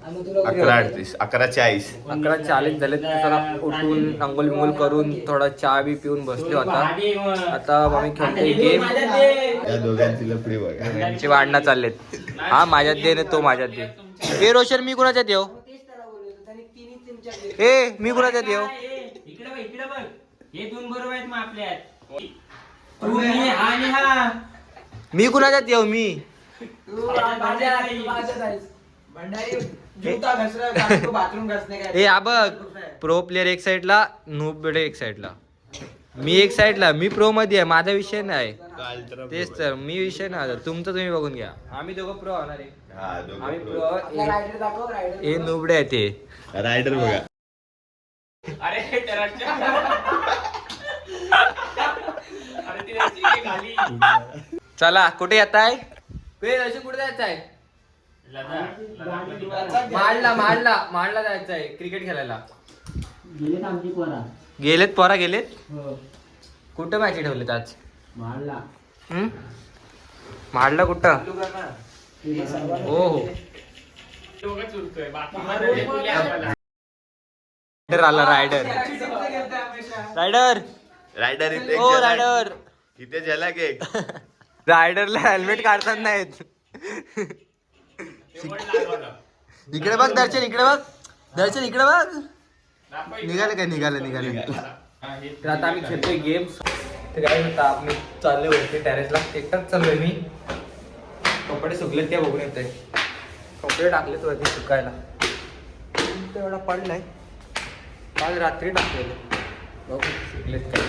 11:38 11:40 11:40 झाले. जरा उठून अंघोळ बिंगोल करून थोडा चहा बी पिऊन बसले होता. आता आम्ही खेळतोय गेम. या दोघांची लफडी बघा. यांची भांडणं चाललेत. हा माझ्यात दे तो माझ्यात दे. ए रोशन मी कुणाच्यात येऊ? ए मी कुणाच्यात येऊ? इकडे बघ हे दोन बरोबर आहेत मग आपल्यात. तू मी आणि हा मी कुणाच्यात येऊ? मी ए हा बघ प्रो प्लेअर एक साइडला नूब एक साइडला. मी एक साइडला. मी प्रो मध्ये आहे. माझा विषय नाही. तेच तर मी विषय नाही. तुमचं तुम्ही बघून घ्या. आम्ही दोघं प्रो होणार आहे. आम्ही प्रो. हे नुबडे आहे ते रायडर बघा. चला कुठे येत आहे? कुठे जायचं आहे? माडला जायचं आहे क्रिकेट खेळायला. गेलेत पोरा गेलेत. कुठं मॅच ठेवलेत आज? माडला कुठं? हो हो रायडर आला. रायडर इथे ओ रायडर. इथे झाला केक. रायडरला हेल्मेट काढतात नाहीत. इकडे बघ दर्शन. इकडे बघ दर्शन. इकडे बघ. निघाले. तर आता आम्ही खेळतोय गेम्स. तर काय होता आम्ही चालले वरती टेरेसला. एकटाच चाललोय मी. कपडे सुकलेत ते बघून येतोय. कपडे टाकलेत वरती सुकायला. एवढा पडलाय. काल रात्री टाकलेले. बघू सुकलेत काय.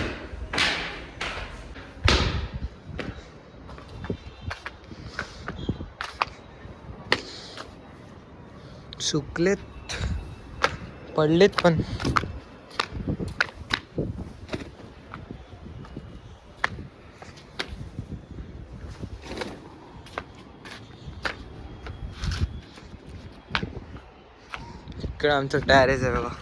सुकलेत पडलेत पण. इकडे आमचं टॅरेस आहे बघा.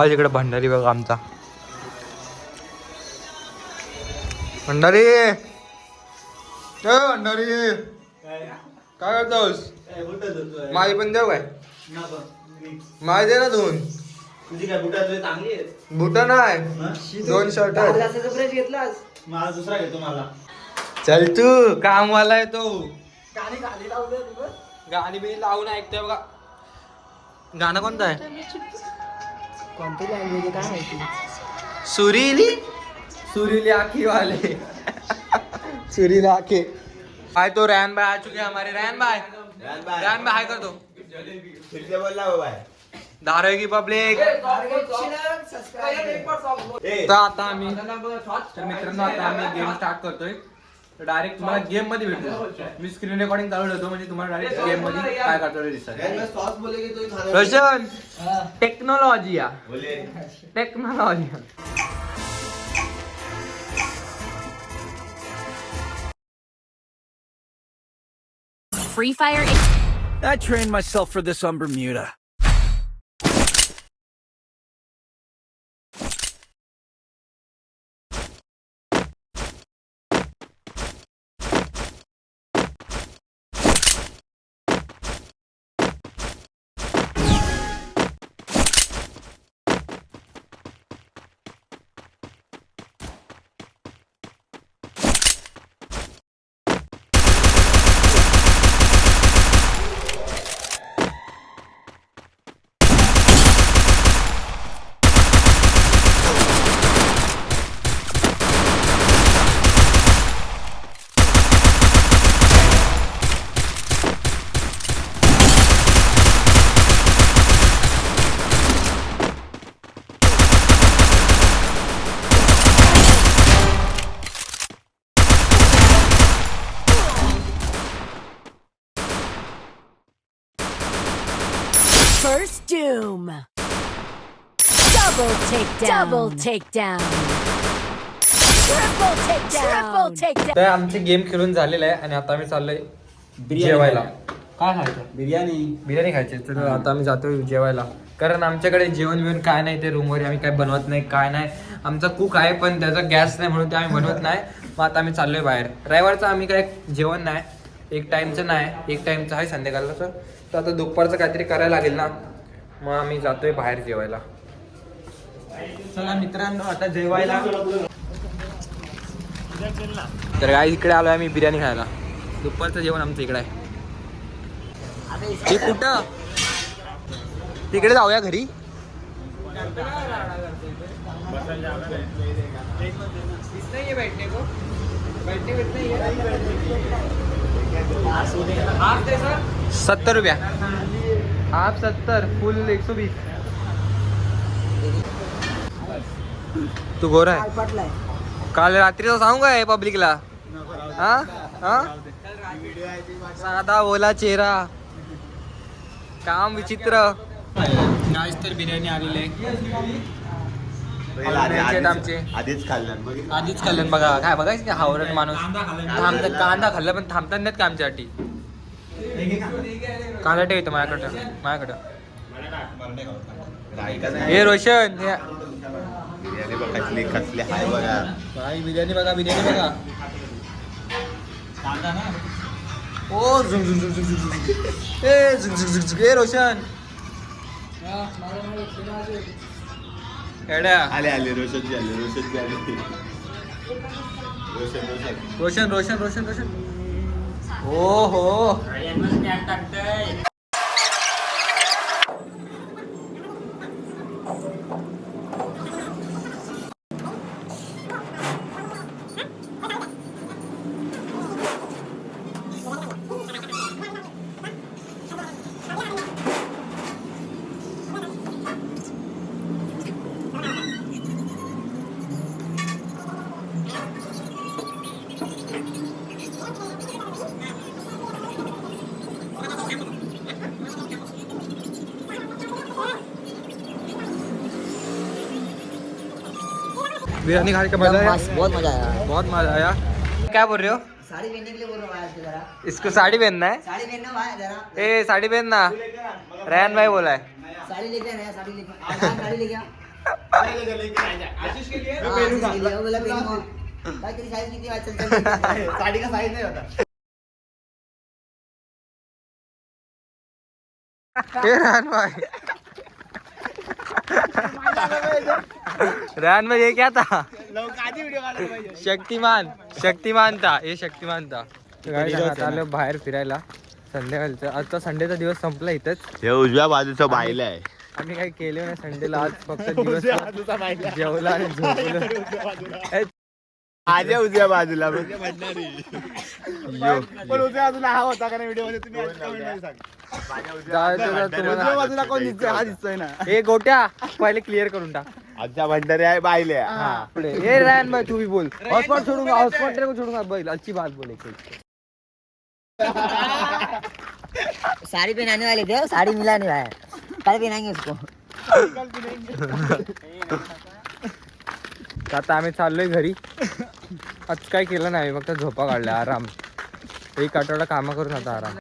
इकडे भंडारी बघा आमचा. भंडारी भंडारी काय करतोस? माझी पण देऊ काय? माझी दे ना दोन. तुझी काय बुटा चांगली आहेत? बुटा नाही 2 शर्ट. मला दुसरा घेतो मला. चल तू कामवाला आहे तो. गाणी बिणी लावून ऐकतोय बघा. गाणं कोणतं आहे? कोणती लँग्वेज काय माहिती. सुरीली आखी वाले. सुरीली आखी. हाय तो रैन भाई आ चुके हैं हमारे. रैन भाई हाय कर दो. धारावी की पब्लिक. तर आता आम्ही मित्रांनो आता आम्ही गेम स्टार्ट करतोय. डायरेक्ट तुम्हाला गेम मध्ये भेटतो. मी स्क्रीन रेकॉर्डिंग चालू ठेवतो म्हणजे तुम्हाला डायरेक्ट गेम मध्ये काय करतो दिसत. Roshan technology Free Fire. I trained myself for this on Bermuda. First doom. Double takedown. Triple takedown. तर आमचे गेम खेळून झालेले आहे आणि आता आम्ही चाललोय जेवायला. काय खायचं? बिर्याणी खायची. तर आता आम्ही जातोय जेवायला, कारण आमच्याकडे जेवण बिवण काय नाही, ते रूमवर आम्ही काय बनवत नाही, काय नाही. आमचा कुक आहे पण त्याचा गॅस नाही म्हणून ते आम्ही बनवत नाही. मग आता आम्ही चाललोय बाहेर. रविवारचं आम्ही काय जेवण नाही, एक टाइमचं नाही, एक टाइमचं आहे संध्याकाळचं. तर आता दुपारचं काहीतरी करायला लागेल ना, मग आम्ही जातोय बाहेर जेवायला. चला मित्रांनो आता जेवायला. तर काय इकडे आलोय आम्ही बिर्याणी खायला. दुपारचं जेवण आमचं इकडे आहे. हे कुठं? तिकडे जाऊया घरी. ₹70 हाफ 70 फुल 120. तू गोरा आहे. पटलाय. काल रात्रीचा सांगू काय पब्लिकला? हा हा साधा बोला चेहरा, काम विचित्र. आज तर बिर्याणी आलेली आहे. आमचे आधीच खाल्लं आधीच खाल्लं बघा. काय बघायचं हावरट माणूस कांदा खाल्ला पण थांबतात नाहीत का आमच्यासाठी. कांदा ठेवतो माझ्याकडं. हे रोशन बिर्याणी बघ कसली कसली हाय बघा. भाई बिर्याणी बघा. ओ झुंग झुंग झुंग झुंग झुंग. ए झुंग झुंग झुंग झुंग. ए रोशन एड्या. आले रोशनची आले रोशन ओ हो. टाकतंय. बिरयानी खाने का मजा आया. बहुत मजा आया. बहुत मजा आया. क्या बोल रहे हो? साड़ी पहनने के लिए बोल रहा हूँ जरा. इसको साड़ी पहनना है. साड़ी पहनना भाई जरा. ए साड़ी पहनना. रैन भाई बोला है. साड़ी लेके आना है. साड़ी लेके आ. आशीष के लिए हाँ, इसके लिए वो बोला पहनूंगा. भाई तेरी साइज कितनी है? चल साड़ी का साइज नहीं होता. रैन भाई रैन भाई ये क्या था? लोक आधी व्हिडिओ काढायला पाहिजे. शक्तिमान था. हे शक्तिमान था. चाललो बाहेर फिरायला संध्याकाळचं. आजचा संडेचा दिवस संपला इथंच. हे उजव्या बाजूचं बायला आहे. आम्ही काही केलं नाही संडेला. आज फक्त दिवस जेवला आणि झोपलो. माझ्या उजव्या बाजूला पण उजव्या बाजूला हा होता का नाही व्हिडिओ मध्ये तुम्ही कमेंट मध्ये सांगा. उजव्या बाजूला कोण दिसतोय? हा दिसतोय ना. हे गोट्या पहिले क्लिअर करून टाक. आजच्या भंडारी आहे बायले. पुढे ये रैन भाई तू भी बोल. हॉटस्पॉट छोड़ूंगा. हॉटस्पॉट तेरे को छोड़ूंगा. भाई अच्छी बात बोले. साड़ी पहनाने वाले थे. साड़ी मिला नहीं भाई. कल पहनाएंगे उसको. आता आम्ही चाललोय घरी. आज काय केलं नाही, फक्त झोपा काढल्या आराम. एक आठवडा कामं करून आता आराम.